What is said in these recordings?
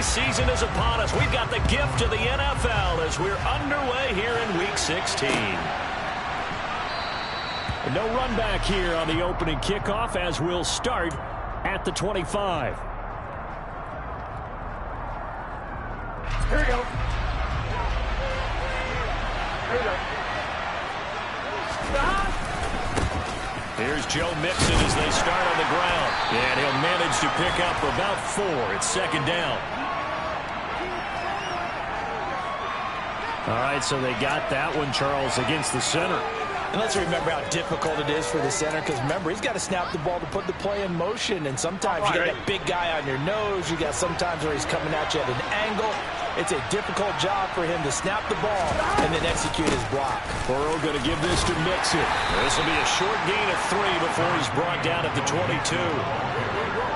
season is upon us. We've got the gift of the NFL as we're underway here in Week 16. No run back here on the opening kickoff as we'll start at the 25. Here we go. Here we go. Stop. Here's Joe Mixon as they start on the ground. And he'll manage to pick up about 4. It's second down. All right, so they got that one, Charles, against the center. And let's remember how difficult it is for the center, because remember, he's got to snap the ball to put the play in motion, and sometimes you got that big guy on your nose. You got sometimes where he's coming at you at an angle. It's a difficult job for him to snap the ball and then execute his block. Burrow going to give this to Mixon. This will be a short gain of 3 before he's brought down at the 22.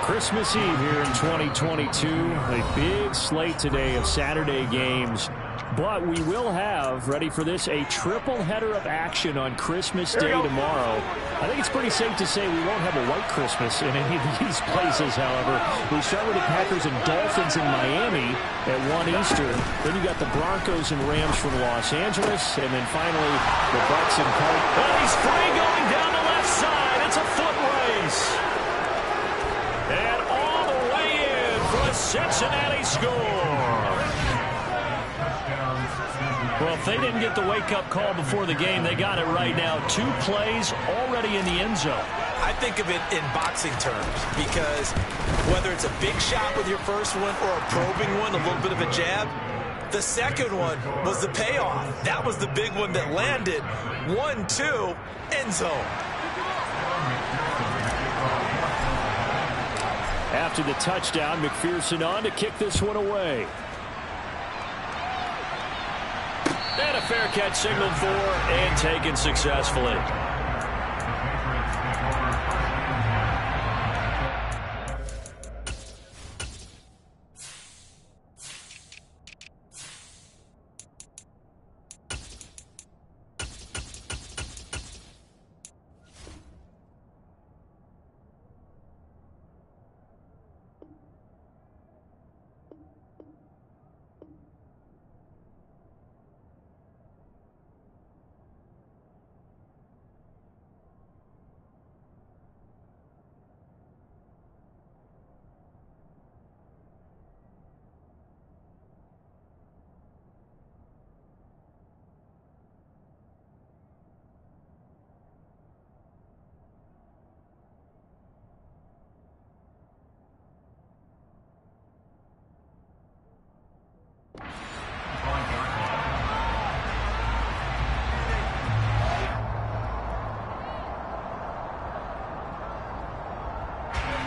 Christmas Eve here in 2022. A big slate today of Saturday games. But we will have, ready for this, a triple header of action on Christmas Day tomorrow. I think it's pretty safe to say we won't have a white Christmas in any of these places, however. We start with the Packers and Dolphins in Miami at 1 Eastern. Then you got the Broncos and Rams from Los Angeles. And then finally, the Bucs and Cardinals. Well, he's free going down the left side. It's a foot race. And all the way in for a Cincinnati score. Well, if they didn't get the wake-up call before the game, they got it right now. 2 plays already in the end zone. I think of it in boxing terms, because whether it's a big shot with your first one or a probing one, a little bit of a jab, the second one was the payoff. That was the big one that landed. 1-2, end zone. After the touchdown, McPherson on to kick this one away. And a fair catch signaled for and taken successfully.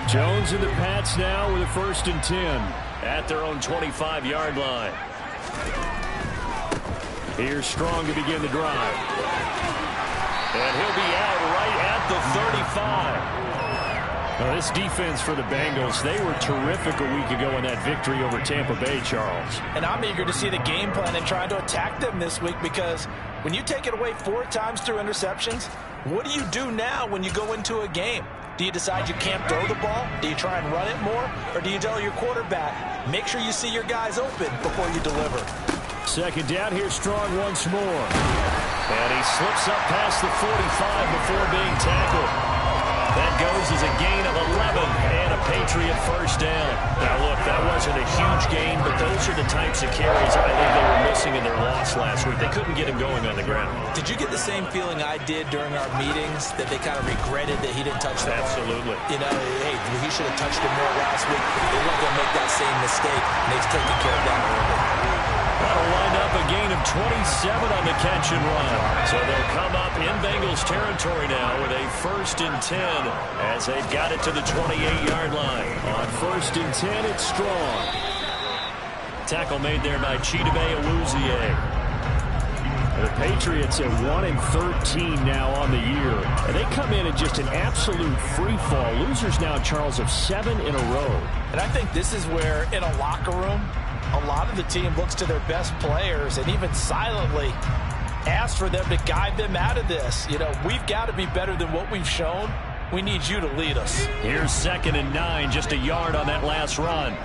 Jones and the Pats now with a 1st and 10 at their own 25-yard line. Here's Strong to begin the drive. And he'll be out right at the 35. Now, this defense for the Bengals, they were terrific a week ago in that victory over Tampa Bay, Charles. And I'm eager to see the game plan and trying to attack them this week, because when you take it away 4 times through interceptions, what do you do now when you go into a game? Do you decide you can't throw the ball? Do you try and run it more? Or do you tell your quarterback, make sure you see your guys open before you deliver? Second down, here's Strong once more. And he slips up past the 45 before being tackled. That goes as a gain of 11 and a Patriot first down. Now, look, that wasn't a huge gain, but those are the types of carries I think they were missing in their loss last week. They couldn't get him going on the ground. Did you get the same feeling I did during our meetings, that they kind of regretted that he didn't touch the ball? Absolutely. You know, hey, he should have touched him more last week. They weren't going to make that same mistake, and they've taken care of that early. That'll wind up a gain of 27 on the catch and run. So they'll come up in Bengals territory now with a 1st and 10 as they've got it to the 28-yard line. On 1st and 10, it's Strong. Tackle made there by Chidobe Awuzie. The Patriots at 1-13 now on the year. And they come in at just an absolute free fall. Losers now, Charles, of 7 in a row. And I think this is where, in a locker room, a lot of the team looks to their best players and even silently asks for them to guide them out of this. You know, we've got to be better than what we've shown. We need you to lead us. Here's 2nd and 9, just a yard on that last run.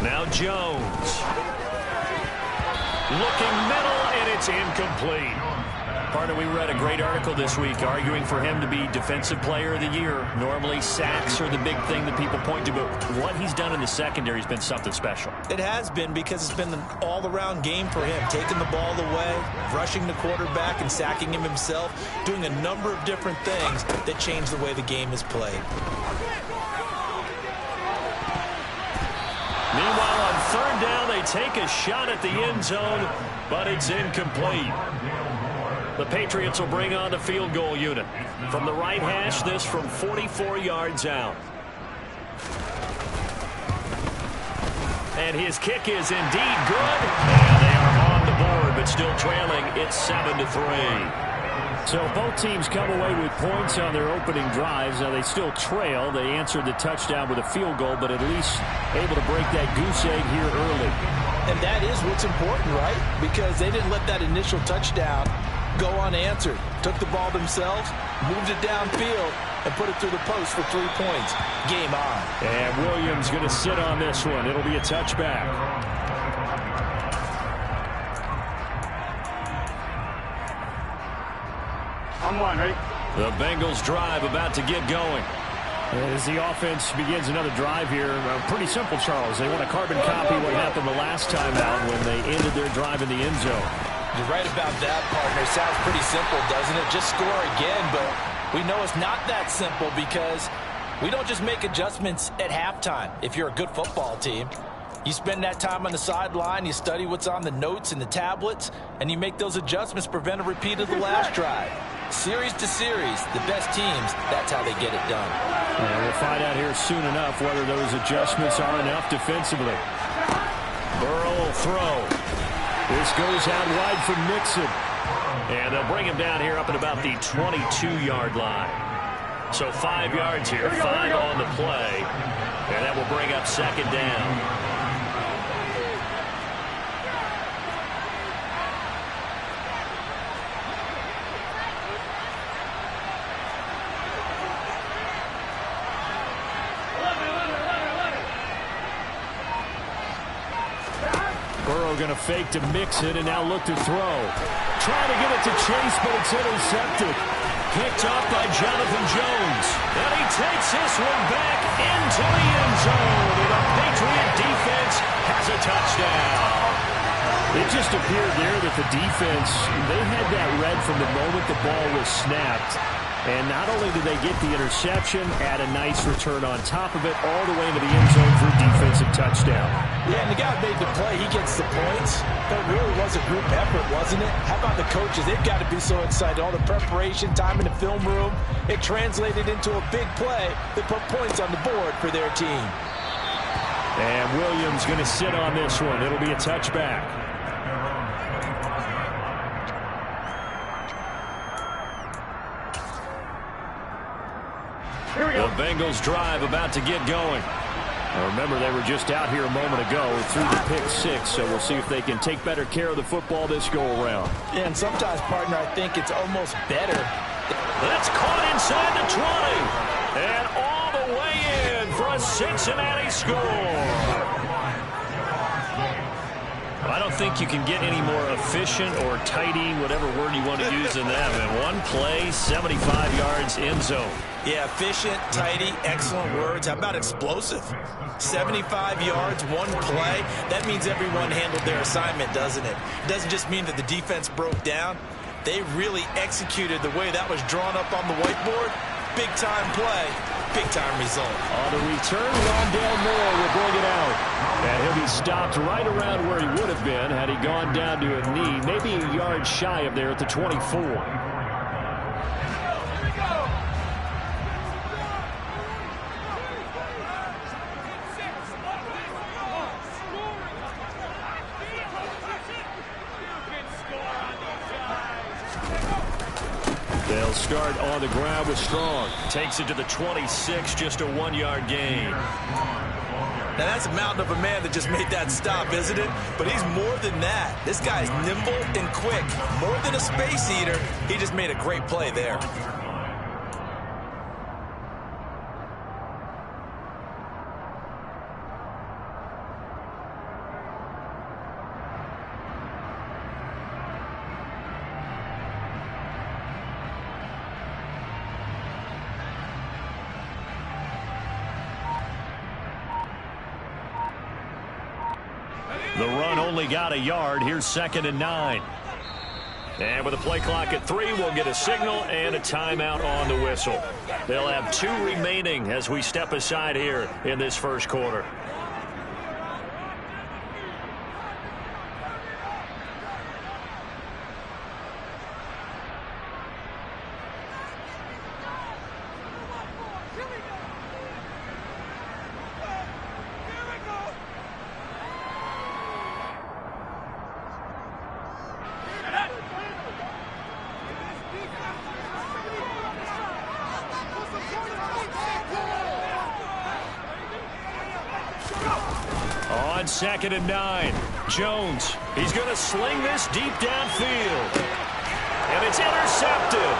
Now Jones. Looking middle, and it's incomplete. Partner, we read a great article this week arguing for him to be Defensive Player of the Year. Normally, sacks are the big thing that people point to, but what he's done in the secondary has been something special. It has been, because it's been an all-around game for him, taking the ball away, rushing the quarterback and sacking him himself, doing a number of different things that change the way the game is played. Meanwhile, on third down, they take a shot at the end zone, but it's incomplete. The Patriots will bring on the field goal unit. From the right hash, this from 44 yards out. And his kick is indeed good. And they are on the board, but still trailing. It's 7-3. So both teams come away with points on their opening drives. Now they still trail. They answered the touchdown with a field goal, but at least able to break that goose egg here early. And that is what's important, right? Because they didn't let that initial touchdown go unanswered. Took the ball themselves, moved it downfield, and put it through the post for 3 points. Game on. And Williams going to sit on this one. It'll be a touchback. On one, ready? The Bengals drive about to get going. As the offense begins another drive here, pretty simple, Charles. They want to carbon copy what happened the last time out when they ended their drive in the end zone. You're right about that, partner. Sounds pretty simple, doesn't it? Just score again, but we know it's not that simple, because we don't just make adjustments at halftime. If you're a good football team, you spend that time on the sideline, you study what's on the notes and the tablets, and you make those adjustments, prevent a repeat of the last drive. Series to series, the best teams, that's how they get it done. And we'll find out here soon enough whether those adjustments are enough defensively. Burrow will throw. This goes out wide for Mixon. And they'll bring him down here up at about the 22-yard line. So 5 yards here, 5 on the play. And that will bring up second down. Going to fake to Mixon and now look to throw. Trying to get it to Chase, but it's intercepted. Picked up by Jonathan Jones. And he takes this one back into the end zone. And the Patriot defense has a touchdown. It just appeared there that the defense, they had that read from the moment the ball was snapped. And not only did they get the interception, add a nice return on top of it, all the way into the end zone for a defensive touchdown. Yeah, and the guy made the play. He gets the points. But it really was a group effort, wasn't it? How about the coaches? They've got to be so excited. All the preparation, time in the film room, it translated into a big play that put points on the board for their team. And Williams going to sit on this one. It'll be a touchback. The Bengals drive about to get going. Now remember, they were just out here a moment ago through the pick six, so we'll see if they can take better care of the football this go-around. Yeah, and sometimes, partner, I think it's almost better. That's caught inside the 20. And all the way in for a Cincinnati score. I don't think you can get any more efficient or tidy, whatever word you want to use in that. And one play, 75 yards, end zone. Yeah, efficient, tidy, excellent words. How about explosive? 75 yards, one play. That means everyone handled their assignment, doesn't it? It doesn't just mean that the defense broke down. They really executed the way that was drawn up on the whiteboard. Big-time play, big-time result. On the return, Rondale Moore will bring it out. And he'll be stopped right around where he would have been had he gone down to a knee, maybe a yard shy of there at the 24. They'll start on the ground with Strong. Takes it to the 26, just a 1-yard gain. Now, that's a mountain of a man that just made that stop, isn't it? But he's more than that. This guy's nimble and quick. More than a space eater, he just made a great play there. The run only got a yard. Here's 2nd and 9. And with a play clock at 3, we'll get a signal and a timeout on the whistle. They'll have 2 remaining as we step aside here in this first quarter. On 2nd and 9, Jones. He's going to sling this deep downfield. And it's intercepted.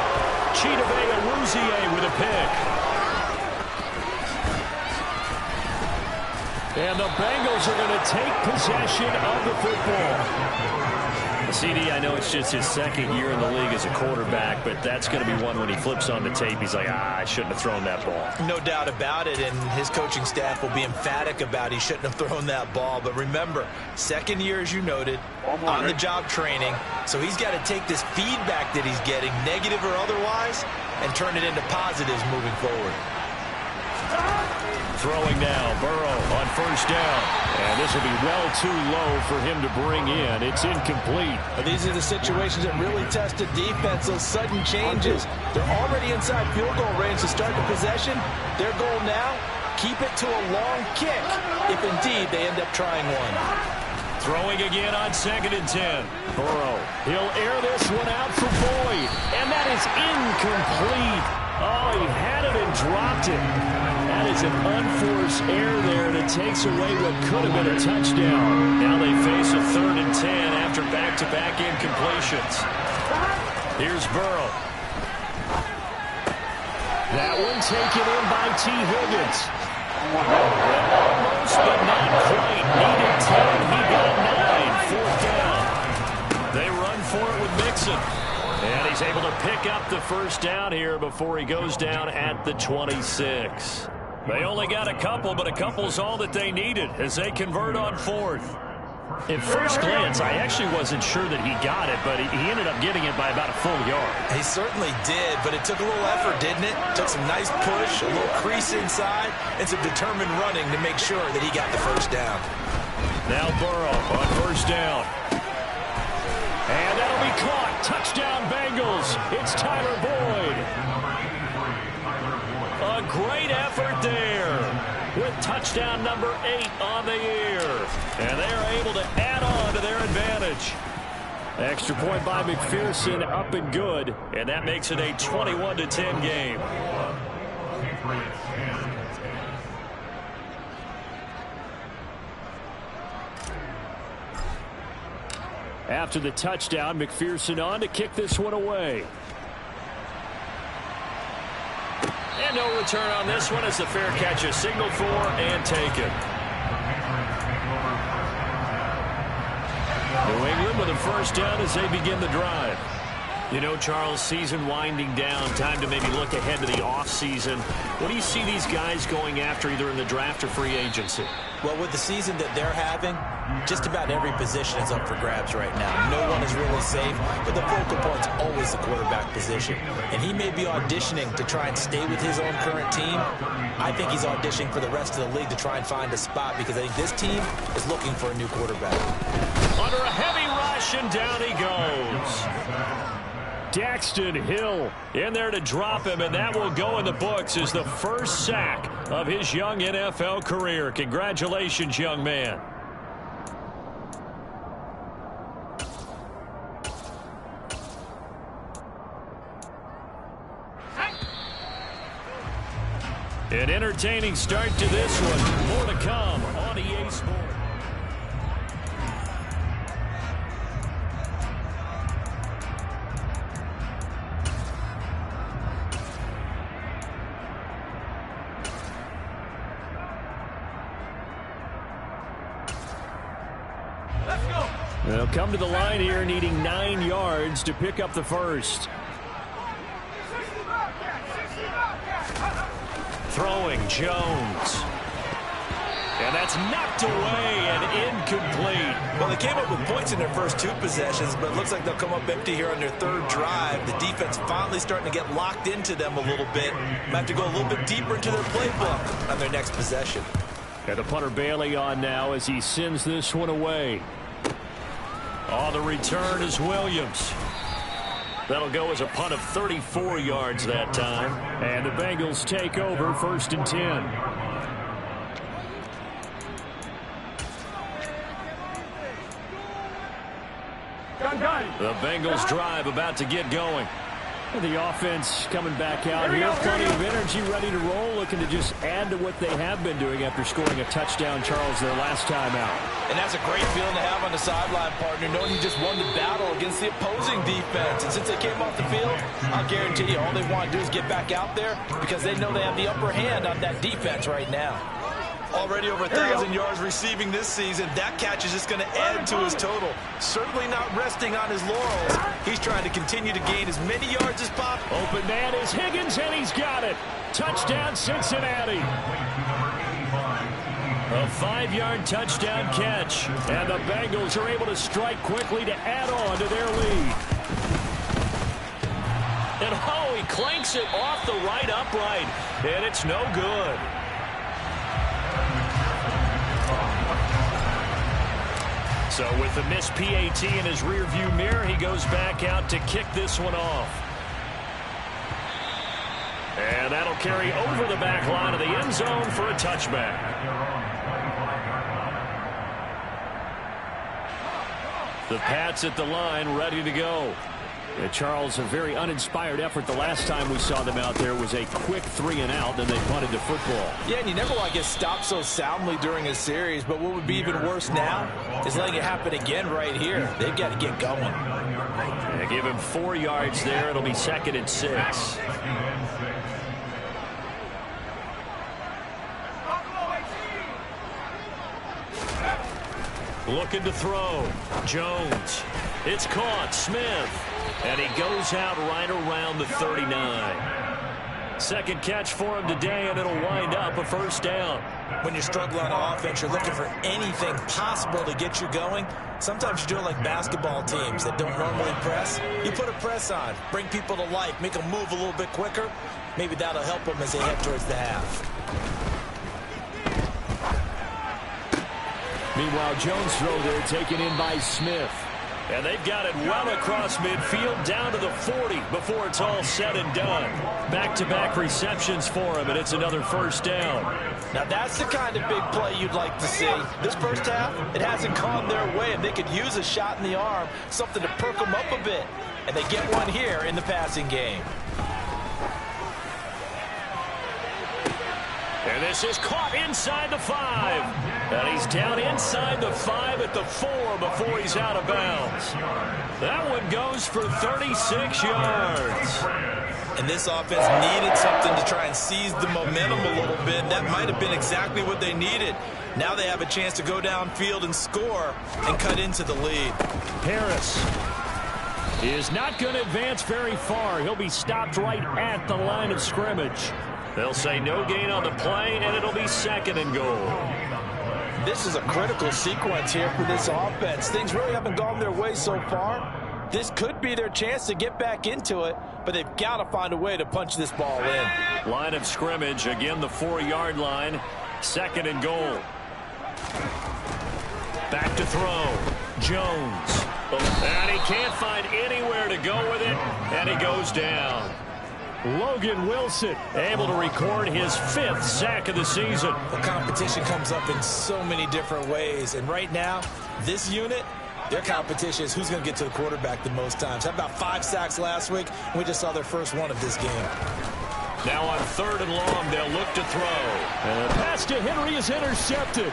Chidobe Awuzie with a pick. And the Bengals are going to take possession of the football. CD, I know it's just his 2nd year in the league as a quarterback, but that's going to be one when he flips on the tape. He's like, I shouldn't have thrown that ball. No doubt about it, and his coaching staff will be emphatic about he shouldn't have thrown that ball. But remember, 2nd year, as you noted, on-the-job training. So he's got to take this feedback that he's getting, negative or otherwise, and turn it into positives moving forward. Throwing now, Burrow on 1st down. And this will be well too low for him to bring in. It's incomplete. These are the situations that really test a defense, those sudden changes. They're already inside field goal range to start the possession. Their goal now, keep it to a long kick, if indeed they end up trying one. Throwing again on 2nd and 10. Burrow, he'll air this one out for Boyd. And that is incomplete. Oh, he had it and dropped it. That is an unforced error there, and it takes away what could have been a touchdown. Now they face a 3rd and 10 after back-to-back incompletions. Here's Burrow. That one taken in by T. Higgins. Almost, but not quite. Needed 10. He got 9. 4th down. They run for it with Mixon. And he's able to pick up the 1st down here before he goes down at the 26. They only got a couple, but a couple's all that they needed as they convert on 4th. At first glance, I actually wasn't sure that he got it, but he ended up getting it by about a full yard. He certainly did, but it took a little effort, didn't it? Took some nice push, a little crease inside, and some determined running to make sure that he got the 1st down. Now Burrow on 1st down. And that'll be caught. Touchdown Bengals. It's Tyler Boyd. A great effort there with touchdown number 8 on the year. And they are able to add on to their advantage. Extra point by McPherson, up and good. And that makes it a 21-10 game. After the touchdown, McPherson on to kick this one away. And no return on this one as the fair catch is signaled for and taken. New England with a 1st down as they begin the drive. You know, Charles, season winding down, time to maybe look ahead to the offseason. What do you see these guys going after either in the draft or free agency? Well, with the season that they're having, just about every position is up for grabs right now. No one is really safe, but the focal point's always the quarterback position. And he may be auditioning to try and stay with his own current team. I think he's auditioning for the rest of the league to try and find a spot because I think this team is looking for a new quarterback. Under a heavy rush, and down he goes. Daxton Hill in there to drop him, and that will go in the books as the 1st sack of his young NFL career. Congratulations, young man. An entertaining start to this one. More to come on EA Sports. They'll come to the line here needing 9 yards to pick up the 1st. Throwing Jones. And that's knocked away and incomplete. Well, they came up with points in their first 2 possessions, but it looks like they'll come up empty here on their 3rd drive. The defense finally starting to get locked into them a little bit. Might have to go a little bit deeper into their playbook on their next possession. And the punter Bailey on now as he sends this one away. On the return is Williams. That'll go as a punt of 34 yards that time. And the Bengals take over 1st and 10. The Bengals drive about to get going. The offense coming back out here. Plenty of energy, ready to roll, looking to just add to what they have been doing after scoring a touchdown, Charles, their last time out. And that's a great feeling to have on the sideline, partner, knowing you just won the battle against the opposing defense. And since they came off the field, I'll guarantee you all they want to do is get back out there because they know they have the upper hand on that defense right now. Already over 1,000 yards receiving this season. That catch is just going to add to his total. Certainly not resting on his laurels. He's trying to continue to gain as many yards as possible. Open man is Higgins, and he's got it. Touchdown, Cincinnati. A 5-yard touchdown catch. And the Bengals are able to strike quickly to add on to their lead. And oh, he clanks it off the right upright. And it's no good. So with the missed PAT in his rearview mirror, he goes back out to kick this one off. And that'll carry over the back line of the end zone for a touchback. The Pats at the line, ready to go. And Charles, a very uninspired effort. The last time we saw them out there was a quick 3-and-out, then they punted to football. Yeah, and you never want to get stopped so soundly during a series, but what would be even worse now is letting it happen again right here. They've got to get going. Yeah, give him 4 yards there. It'll be 2nd and 6. Looking to throw. Jones. It's caught. Smith. And he goes out right around the 39. Second catch for him today, and it'll wind up a 1st down. When you struggle on offense, you're looking for anything possible to get you going. Sometimes you do it like basketball teams that don't normally press. You put a press on, bring people to life, make them move a little bit quicker. Maybe that'll help them as they head towards the half. Meanwhile, Jones' throw there taken in by Smith. And they've got it well across midfield down to the 40 before it's all said and done. Back-to-back receptions for him, and it's another 1st down. Now that's the kind of big play you'd like to see. This first half, it hasn't gone their way, and they could use a shot in the arm, something to perk them up a bit. And they get one here in the passing game. And this is caught inside the 5. And he's down inside the 5 at the 4 before he's out of bounds. That one goes for 36 yards. And this offense needed something to try and seize the momentum a little bit. That might have been exactly what they needed. Now they have a chance to go downfield and score and cut into the lead. Harris is not going to advance very far. He'll be stopped right at the line of scrimmage. They'll say no gain on the play, and it'll be 2nd and goal. This is a critical sequence here for this offense. Things really haven't gone their way so far. This could be their chance to get back into it, but they've got to find a way to punch this ball in. Line of scrimmage, again the 4-yard line, 2nd and goal. Back to throw. Jones. And he can't find anywhere to go with it, and he goes down. Logan Wilson able to record his 5th sack of the season. The competition comes up in so many different ways, and right now, this unit, their competition is who's going to get to the quarterback the most times. Had about 5 sacks last week, and we just saw their first one of this game. Now on 3rd and long, they'll look to throw. And the pass to Henry is intercepted.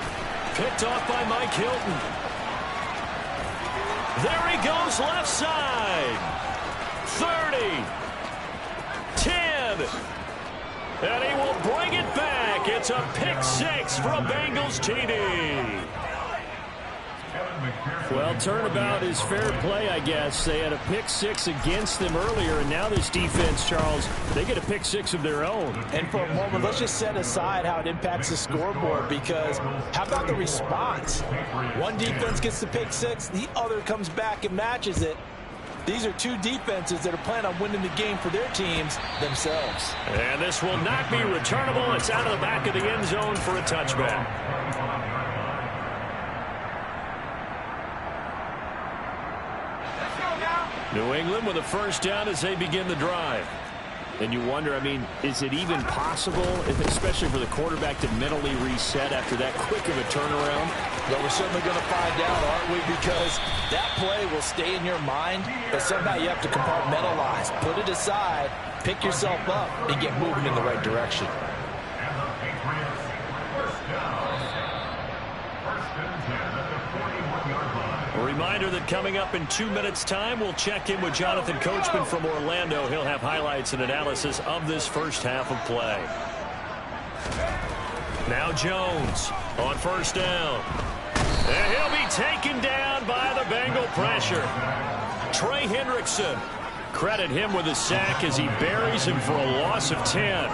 Picked off by Mike Hilton. There he goes left side. 30. 10. And he will bring it back. It's a pick 6 for a Bengals TD. Well, turnabout is fair play, I guess. They had a pick six against them earlier, and now this defense, Charles, they get a pick six of their own. And for a moment, let's just set aside how it impacts the scoreboard, because how about the response? One defense gets the pick six, the other comes back and matches it. These are two defenses that are planning on winning the game for their teams themselves. And this will not be returnable. It's out of the back of the end zone for a touchback. New England with a first down as they begin the drive. And you wonder, I mean, is it even possible, especially for the quarterback, to mentally reset after that quick of a turnaround? Well, we're certainly going to find out, aren't we? Because that play will stay in your mind, but somehow you have to compartmentalize, put it aside, pick yourself up, and get moving in the right direction. A reminder that coming up in 2 minutes' time, we'll check in with Jonathan Coachman from Orlando. He'll have highlights and analysis of this first half of play. Now Jones on first down. And he'll be taken down by the Bengal pressure. Trey Hendrickson. Credit him with a sack as he buries him for a loss of 10.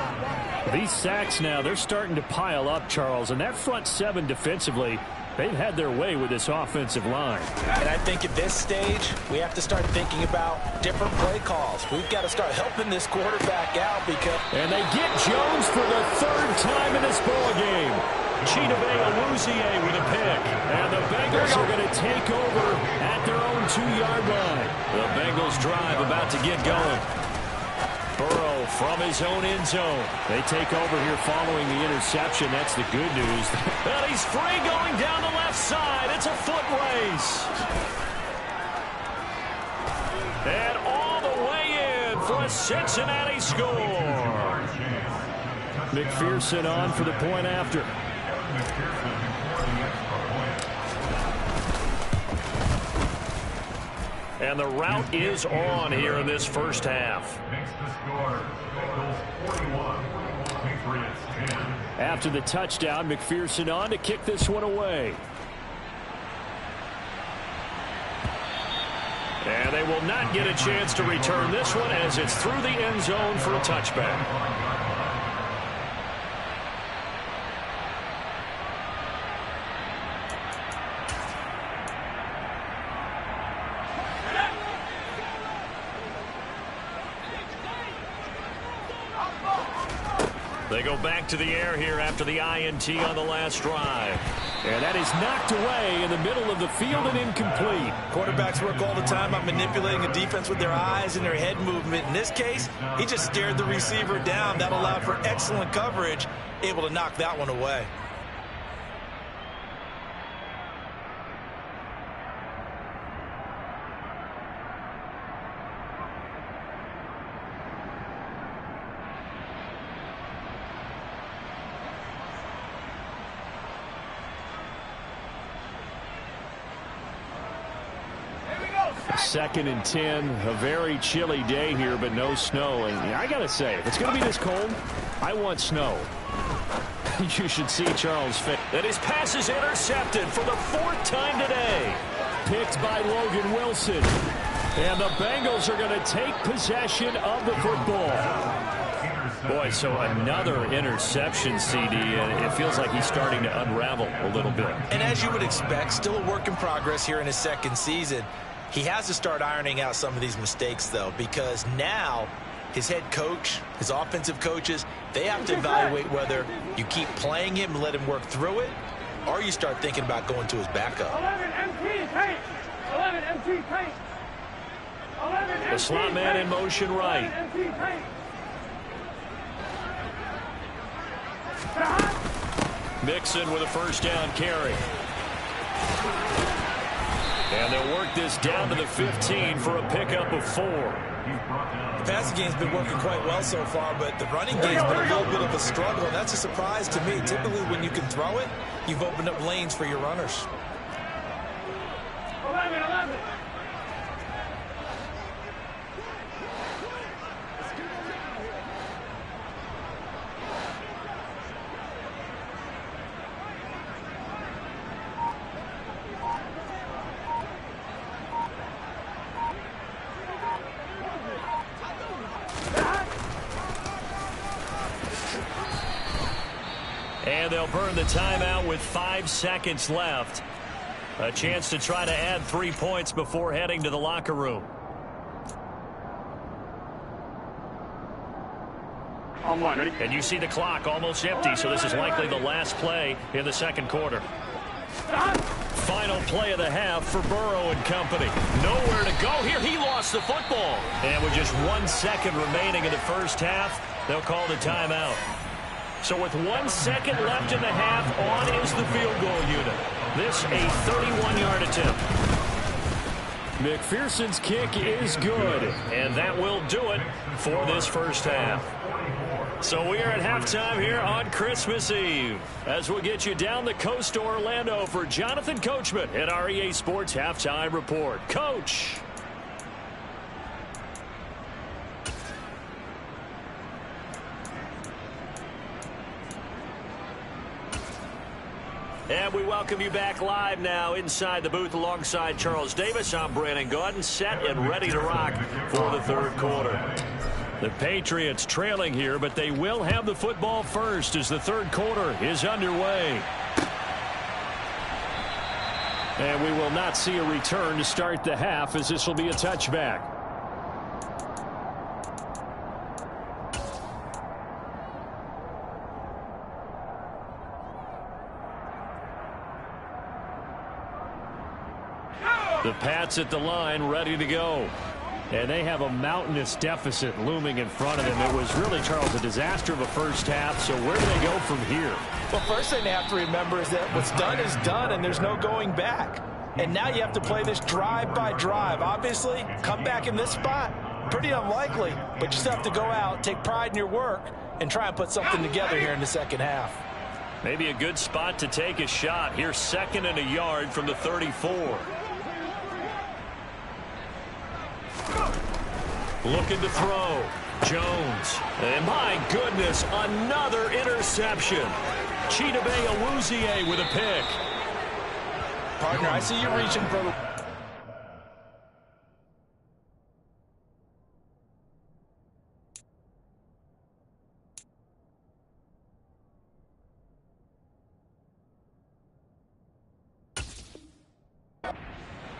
These sacks now, they're starting to pile up, Charles. And that front seven defensively, they've had their way with this offensive line. And I think at this stage, we have to start thinking about different play calls. We've got to start helping this quarterback out because... And they get Jones for the third time in this ball game. Chidobe Awuzie with a pick. And the Bengals are going to take over at their own 2-yard line. The Bengals drive about to get going. Burrow from his own end zone. They take over here following the interception. That's the good news. And he's free going down the left side. It's a foot race. And all the way in for a Cincinnati score. McPherson on for the point after. And the route is on here in this first half. After the touchdown, McPherson on to kick this one away. And they will not get a chance to return this one as it's through the end zone for a touchback. They go back to the air here after the INT on the last drive. And that is knocked away in the middle of the field and incomplete. Quarterbacks work all the time on manipulating a defense with their eyes and their head movement. In this case, he just stared the receiver down. That allowed for excellent coverage, able to knock that one away. Second and 10, a very chilly day here, but no snow. And I got to say, if it's going to be this cold, I want snow. You should see Charles' face. And his pass is intercepted for the fourth time today. Picked by Logan Wilson. And the Bengals are going to take possession of the football. Boy, so another interception, CD, and it feels like he's starting to unravel a little bit. And as you would expect, still a work in progress here in his second season. He has to start ironing out some of these mistakes, though, because now his head coach, his offensive coaches, they have to evaluate whether you keep playing him and let him work through it, or you start thinking about going to his backup. 11 MT paint. 11 MT paint. 11 The slot man in motion right. MT paint. Mixon with a first down carry. And they'll work this down to the 15 for a pickup of 4. The passing game's been working quite well so far, but the running game's been a little bit of a struggle, and that's a surprise to me. Typically, when you can throw it, you've opened up lanes for your runners. 11. And they'll burn the timeout with 5 seconds left. A chance to try to add 3 points before heading to the locker room. And you see the clock almost empty, so this is likely the last play in the second quarter. Final play of the half for Burrow and company. Nowhere to go here. He lost the football. And with just 1 second remaining in the first half, they'll call the timeout. So with 1 second left in the half, on is the field goal unit. This a 31-yard attempt. McPherson's kick is good, and that will do it for this first half. So we are at halftime here on Christmas Eve as we'll get you down the coast to Orlando for Jonathan Coachman at our EA Sports Halftime Report. Coach. And we welcome you back live now inside the booth alongside Charles Davis. I'm Brandon Gaudin, set and ready to rock for the third quarter. The Patriots trailing here, but they will have the football first as the third quarter is underway. And we will not see a return to start the half as this will be a touchback. The Pats at the line ready to go. And they have a mountainous deficit looming in front of them. It was really, Charles, a disaster of a first half. So where do they go from here? Well, first thing they have to remember is that what's done is done, and there's no going back. And now you have to play this drive by drive. Obviously, come back in this spot, pretty unlikely. But you still have to go out, take pride in your work, and try and put something together here in the second half. Maybe a good spot to take a shot. Here's 2nd and a yard from the 34. Looking to throw. Jones. And my goodness, another interception. Chidobe Awuzie with a pick. Partner, I see you reaching for the...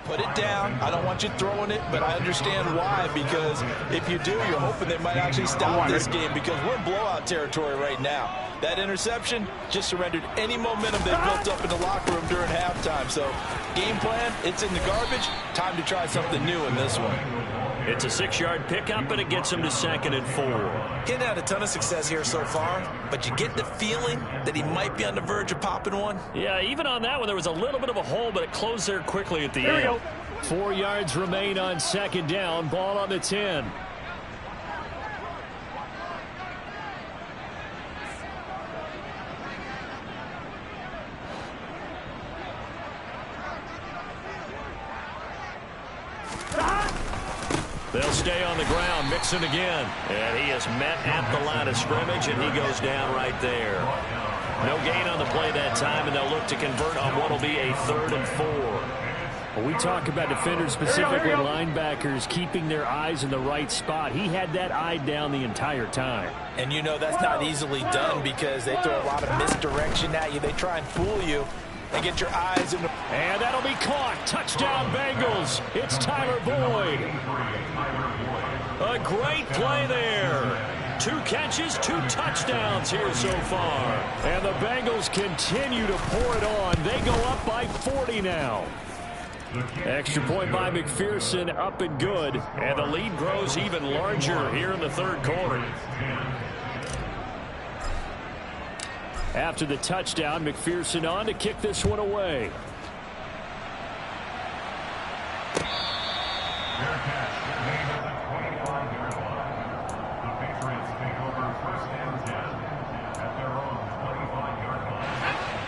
Put it down. I don't want you throwing it, but I understand why, because if you do, you're hoping they might actually stop this game, because we're in blowout territory right now. That interception just surrendered any momentum they built up in the locker room during halftime. So game plan, it's in the garbage. Time to try something new in this one. It's a 6-yard pickup, and it gets him to 2nd and 4. He hadn't had a ton of success here so far, but you get the feeling that he might be on the verge of popping one. Yeah, even on that one, there was a little bit of a hole, but it closed there quickly at the end. 4 yards remain on 2nd down. Ball on the 10. They'll stay on the ground. Mixon again. And he is met at the line of scrimmage, and he goes down right there. No gain on the play that time, and they'll look to convert on what will be a 3rd and 4. When we talk about defenders, specifically linebackers, keeping their eyes in the right spot. He had that eye down the entire time. And you know that's not easily done because they throw a lot of misdirection at you. They try and fool you. And get your eyes in the... And that'll be caught. Touchdown, Bengals. It's Tyler Boyd. A great play there. 2 catches, 2 touchdowns here so far. And the Bengals continue to pour it on. They go up by 40 now. Extra point by McPherson, up and good. And the lead grows even larger here in the third quarter. After the touchdown, McPherson on to kick this one away.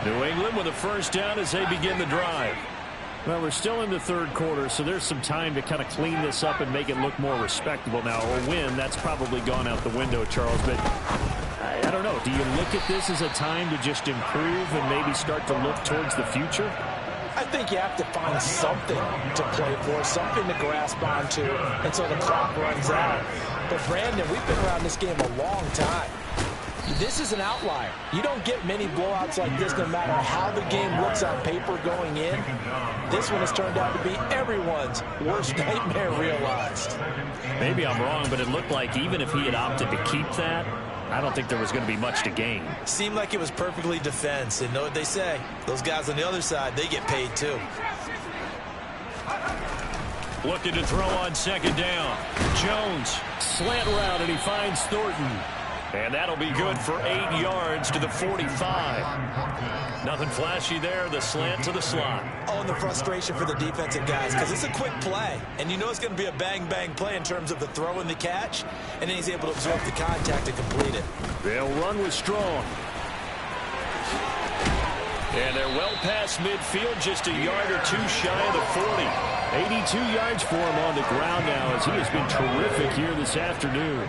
New England with a first down as they begin the drive. Well, we're still in the third quarter, so there's some time to kind of clean this up and make it look more respectable now. A win, that's probably gone out the window, Charles, but I don't know. Do you look at this as a time to just improve and maybe start to look towards the future? I think you have to find something to play for, something to grasp onto until the clock runs out. But, Brandon, we've been around this game a long time. This is an outlier. You don't get many blowouts like this no matter how the game looks on paper going in. This one has turned out to be everyone's worst nightmare realized. Maybe I'm wrong, but it looked like even if he had opted to keep that, I don't think there was going to be much to gain. Seemed like it was perfectly defense. And know what they say? Those guys on the other side, they get paid too. Looking to throw on second down. Jones, slant route, and he finds Thornton. And that'll be good for 8 yards to the 45. Nothing flashy there. The slant to the slot. Oh, and the frustration for the defensive guys, because it's a quick play. And you know it's going to be a bang-bang play in terms of the throw and the catch. And then he's able to absorb the contact and complete it. They'll run with Strong. And they're well past midfield, just a yard or two shy of the 40. 82 yards for him on the ground now, as he has been terrific here this afternoon.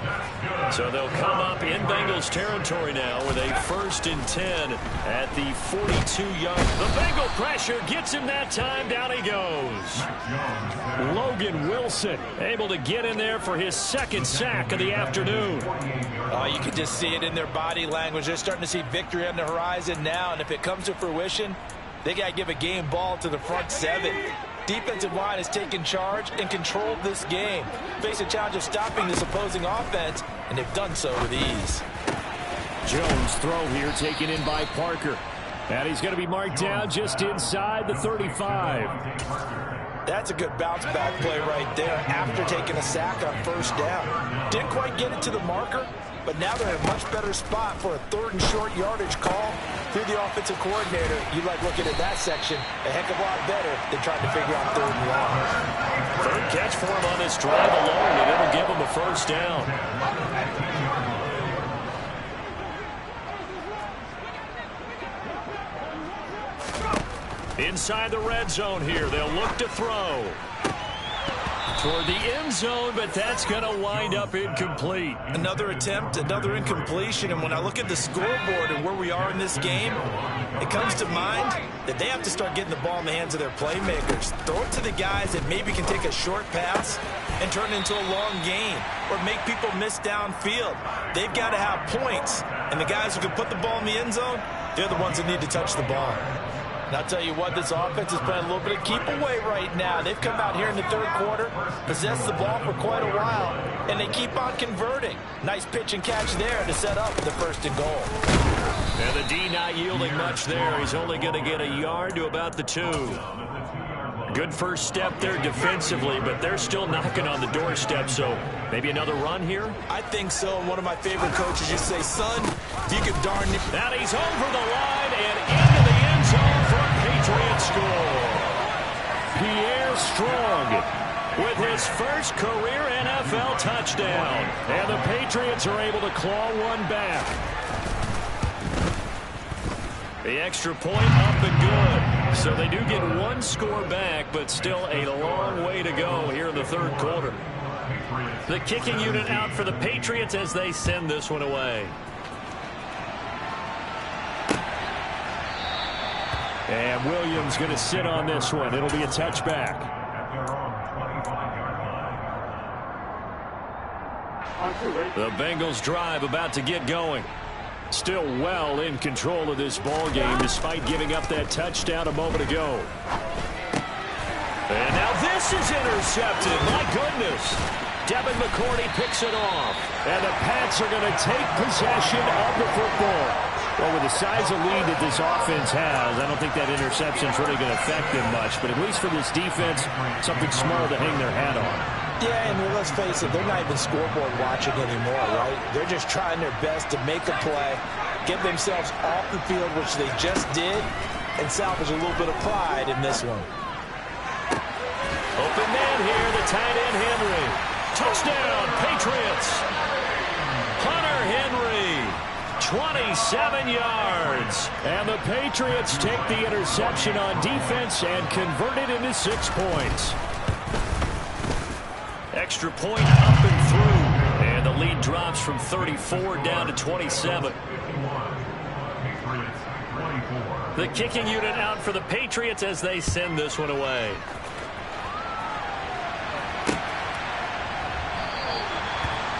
So they'll come up in Bengals territory now with a 1st and 10 at the 42-yard. The Bengal pressure gets him that time. Down he goes. Logan Wilson able to get in there for his 2nd sack of the afternoon. Oh, you can just see it in their body language. They're starting to see victory on the horizon now, and if it comes to fruition, they got to give a game ball to the front 7. Defensive line has taken charge and controlled this game. Face a challenge of stopping this opposing offense, and they've done so with ease. Jones throw here taken in by Parker. And he's going to be marked down just inside the 35. That's a good bounce back play right there after taking a sack on 1st down. Didn't quite get it to the marker, but now they're in a much better spot for a 3rd and short yardage call. Through the offensive coordinator, you like looking at that section a heck of a lot better than trying to figure out 3rd and long. 3rd catch for him on this drive alone, and it'll give him a 1st down. Inside the red zone here, they'll look to throw toward the end zone, but that's going to wind up incomplete. Another attempt, another incompletion, and when I look at the scoreboard and where we are in this game, it comes to mind that they have to start getting the ball in the hands of their playmakers. Throw it to the guys that maybe can take a short pass and turn it into a long gain or make people miss downfield. They've got to have points, and the guys who can put the ball in the end zone, they're the ones that need to touch the ball. And I'll tell you what, this offense is playing a little bit of keep away right now. They've come out here in the 3rd quarter, possessed the ball for quite a while, and they keep on converting. Nice pitch and catch there to set up the 1st and goal. And the D not yielding much there. He's only going to get a yard to about the 2. Good first step there defensively, but they're still knocking on the doorstep, so maybe another run here? I think so, and one of my favorite coaches used to say, son, if you could darn it. Now he's over the line and into the end zone for a Patriot score. Pierre Strong with his 1st career NFL touchdown. And the Patriots are able to claw one back. The extra point up and good. So they do get 1 score back, but still a long way to go here in the 3rd quarter. The kicking unit out for the Patriots as they send this one away. And Williams going to sit on this one. It'll be a touchback. The Bengals drive about to get going. Still well in control of this ball game despite giving up that touchdown a moment ago. And now this is intercepted. My goodness. Devin McCourty picks it off. And the Pats are going to take possession of the football. Well, with the size of lead that this offense has, I don't think that interception is really going to affect them much. But at least for this defense, something small to hang their hat on. Yeah, and let's face it, they're not even scoreboard watching anymore, right? They're just trying their best to make a play, get themselves off the field, which they just did, and salvage a little bit of pride in this one. Open man here, the tight end Henry. Touchdown, Patriots. Hunter Henry, 27 yards. And the Patriots take the interception on defense and convert it into 6 points. Extra point up and through. And the lead drops from 34 down to 27. The kicking unit out for the Patriots as they send this one away.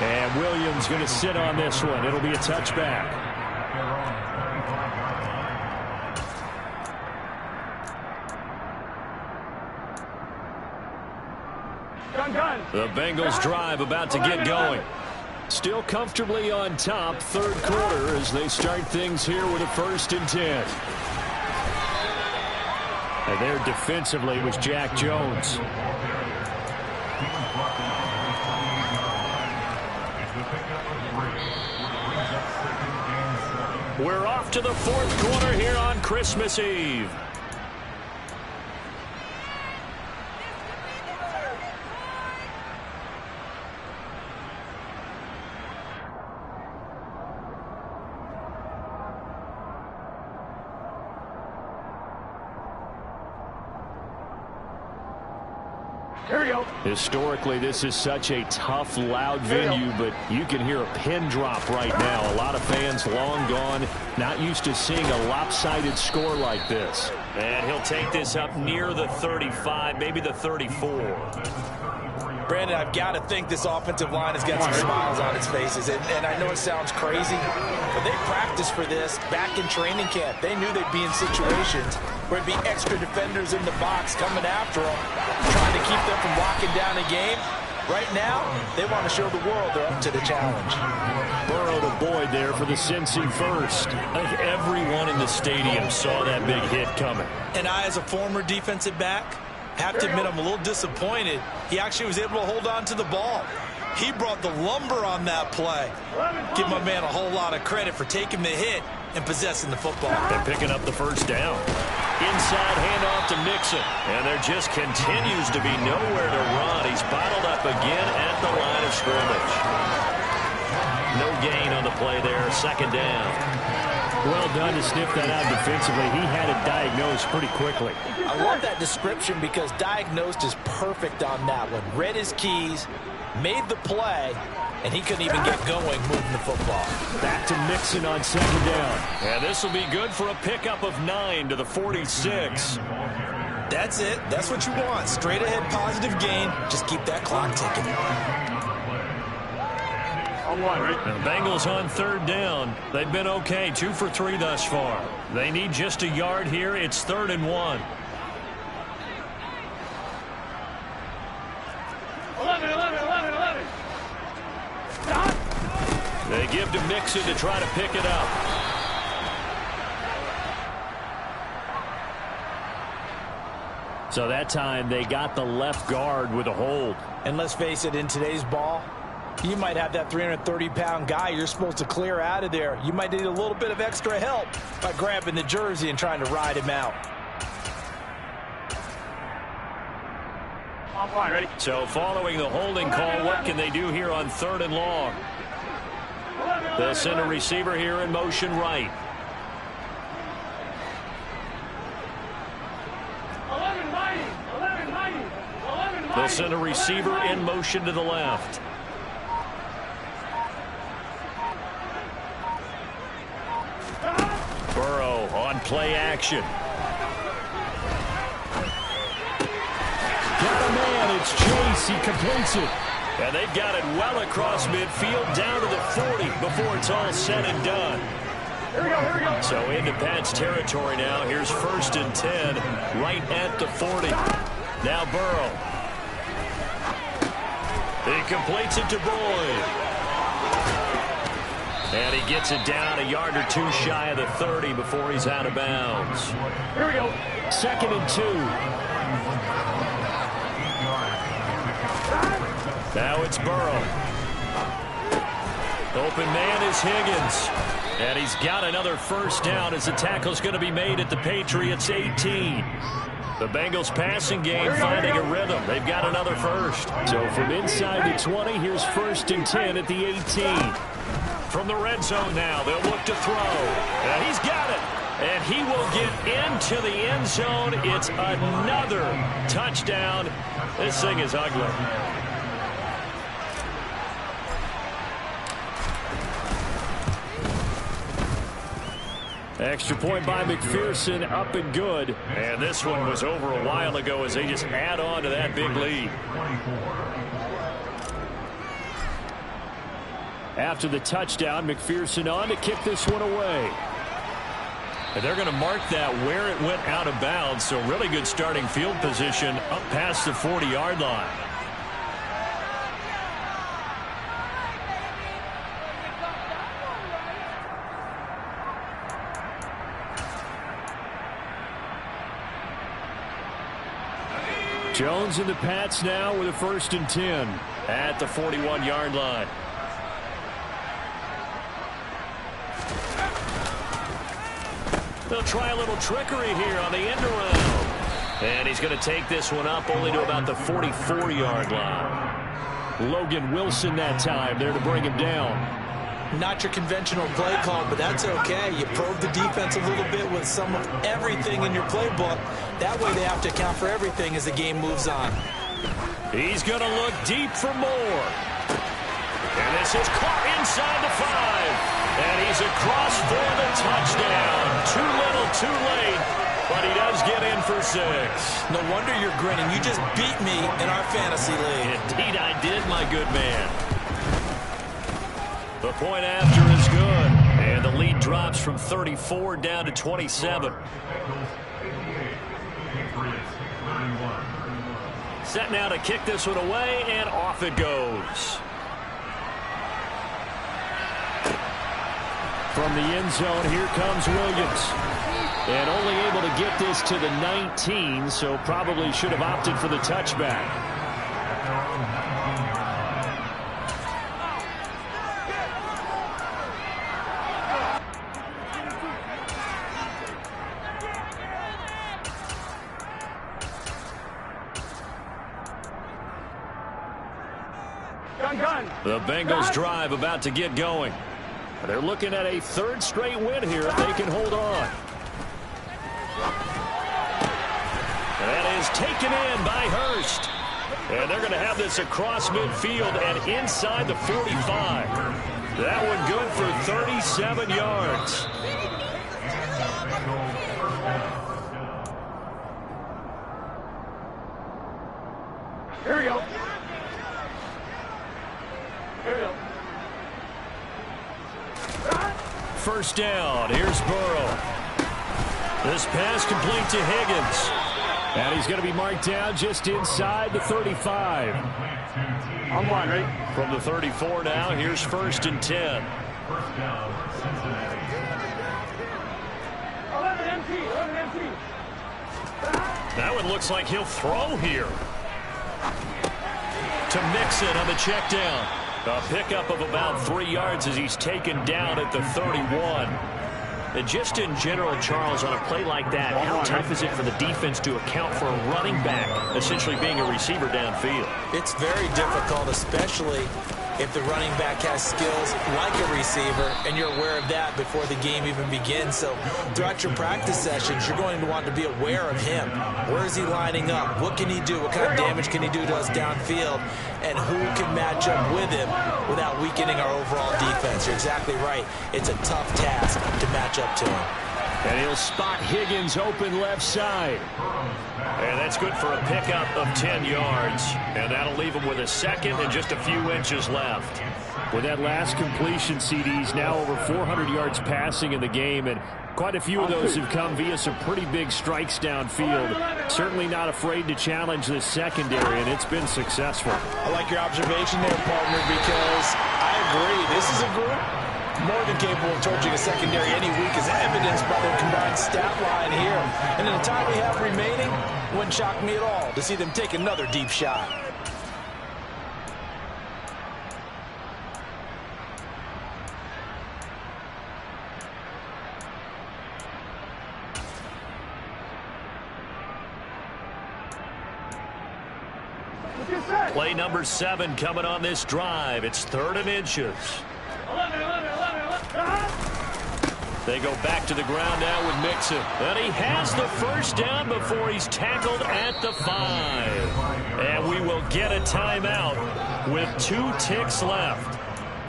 And Williams going to sit on this one. It'll be a touchback. The Bengals drive about to get going. Still comfortably on top, third quarter as they start things here with a 1st and 10. And there defensively was Jack Jones. We're off to the 4th quarter here on Christmas Eve. Historically, this is such a tough, loud venue, but you can hear a pin drop right now. A lot of fans long gone, not used to seeing a lopsided score like this. And he'll take this up near the 35, maybe the 34. Brandon, I've got to think this offensive line has got some smiles on its faces. And I know it sounds crazy, but they practiced for this back in training camp. They knew they'd be in situations where it'd be extra defenders in the box coming after them, trying to keep them from locking down a game. Right now, they want to show the world they're up to the challenge. Burrow to Boyd there for the Cincy first. I think everyone in the stadium saw that big hit coming. And I, as a former defensive back, have to admit I'm a little disappointed. He actually was able to hold on to the ball. He brought the lumber on that play. Give my man a whole lot of credit for taking the hit and possessing the football. And picking up the 1st down. Inside handoff to Mixon. And there just continues to be nowhere to run. He's bottled up again at the line of scrimmage. No gain on the play there. 2nd down. Well done to sniff that out defensively. He had it diagnosed pretty quickly. I love that description because diagnosed is perfect on that one. Read his keys, made the play, and he couldn't even get going moving the football. Back to Mixon on 2nd down. And this will be good for a pickup of 9 to the 46. That's it. That's what you want. Straight ahead positive gain. Just keep that clock ticking. And the Bengals on 3rd down. They've been okay, 2 for 3 thus far. They need just a yard here. It's 3rd and 1. 11. Stop. They give to Mixon to try to pick it up. So that time they got the left guard with a hold. And let's face it, in today's ball, you might have that 330-pound guy you're supposed to clear out of there. You might need a little bit of extra help by grabbing the jersey and trying to ride him out. Ready? So following the holding call, what can they do here on 3rd and long? They'll send a receiver here in motion right. 11-90. They'll send a receiver in motion to the left. Burrow on play action. Got a man, it's Chase, he completes it. And they've got it well across midfield, down to the 40 before it's all said and done. Here we go. So into Pat's territory now. Here's 1st and 10, right at the 40. Now Burrow. He completes it to Boyd. And he gets it down a yard or 2 shy of the 30 before he's out of bounds. Here we go. 2nd and 2. Now it's Burrow. Open man is Higgins. And he's got another 1st down as the tackle's going to be made at the Patriots 18. The Bengals passing game finding a rhythm. They've got another 1st. So from inside the 20, here's 1st and 10 at the 18. From the red zone now, they'll look to throw. And he's got it. And he will get into the end zone. It's another touchdown. This thing is ugly. Extra point by McPherson, up and good. And this one was over a while ago as they just add on to that big lead. After the touchdown, McPherson on to kick this one away. And they're going to mark that where it went out of bounds, so really good starting field position up past the 40-yard line. Jones and the Pats now with a 1st and 10 at the 41-yard line. They'll try a little trickery here on the end around. And he's going to take this one up only to about the 44-yard line. Logan Wilson that time there to bring him down. Not your conventional play call, but that's okay. You probe the defense a little bit with some of everything in your playbook. That way they have to account for everything as the game moves on. He's going to look deep for more. And this is caught inside the 5. And he's across for the touchdown. Too little, too late. But he does get in for 6. No wonder you're grinning. You just beat me in our fantasy league. Indeed I did, my good man. The point after is good. And the lead drops from 34 down to 27. Set now to kick this one away, and off it goes. From the end zone, here comes Williams. And only able to get this to the 19, so probably should have opted for the touchback. The Bengals drive about to get going. They're looking at a 3rd straight win here if they can hold on. And that is taken in by Hurst. And they're going to have this across midfield and inside the 45. That one good for 37 yards. Here we go. First down. Here's Burrow. This pass complete to Higgins. And he's going to be marked down just inside the 35. I'm on, right? From the 34 now, here's 1st and 10. 11 empty, 11 empty. That one looks like he'll throw here. To Mixon on the check down. A pickup of about 3 yards as he's taken down at the 31. And just in general, Charles, on a play like that, how tough is it for the defense to account for a running back essentially being a receiver downfield? It's very difficult, especially if the running back has skills like a receiver, and you're aware of that before the game even begins. So throughout your practice sessions, you're going to want to be aware of him. Where is he lining up? What can he do? What kind of damage can he do to us downfield? And who can match up with him without weakening our overall defense? You're exactly right. It's a tough task to match up to him. And he'll spot Higgins open left side. And that's good for a pickup of 10 yards. And that'll leave him with a 2nd and just a few inches left. With that last completion, CD's now over 400 yards passing in the game. And quite a few of those have come via some pretty big strikes downfield. Certainly not afraid to challenge this secondary, and it's been successful. I like your observation there, partner, because I agree. This is a group more than capable of torching a secondary any week, as evidenced by their combined stat line here. And in the time we have remaining, it wouldn't shock me at all to see them take another deep shot. Play number 7 coming on this drive. It's 3rd and inches. 11. They go back to the ground now with Mixon. And he has the first down before he's tackled at the 5. And we will get a timeout with 2 ticks left.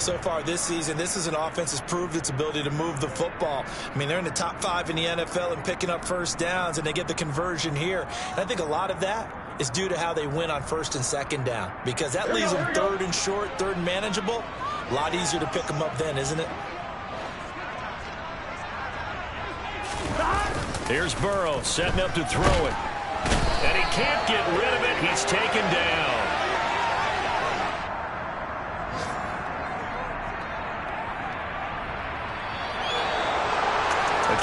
So far this season, this is an offense that's proved its ability to move the football. I mean, they're in the top 5 in the NFL and picking up first downs, and they get the conversion here. And I think a lot of that is due to how they win on 1st and 2nd down, because that leaves them 3rd and short, 3rd and manageable. A lot easier to pick them up then, isn't it? Here's Burrow setting up to throw it. And he can't get rid of it. He's taken down.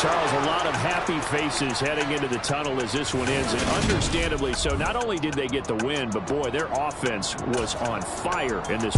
Charles, a lot of happy faces heading into the tunnel as this one ends, and understandably so. Not only did they get the win, but boy, their offense was on fire in this.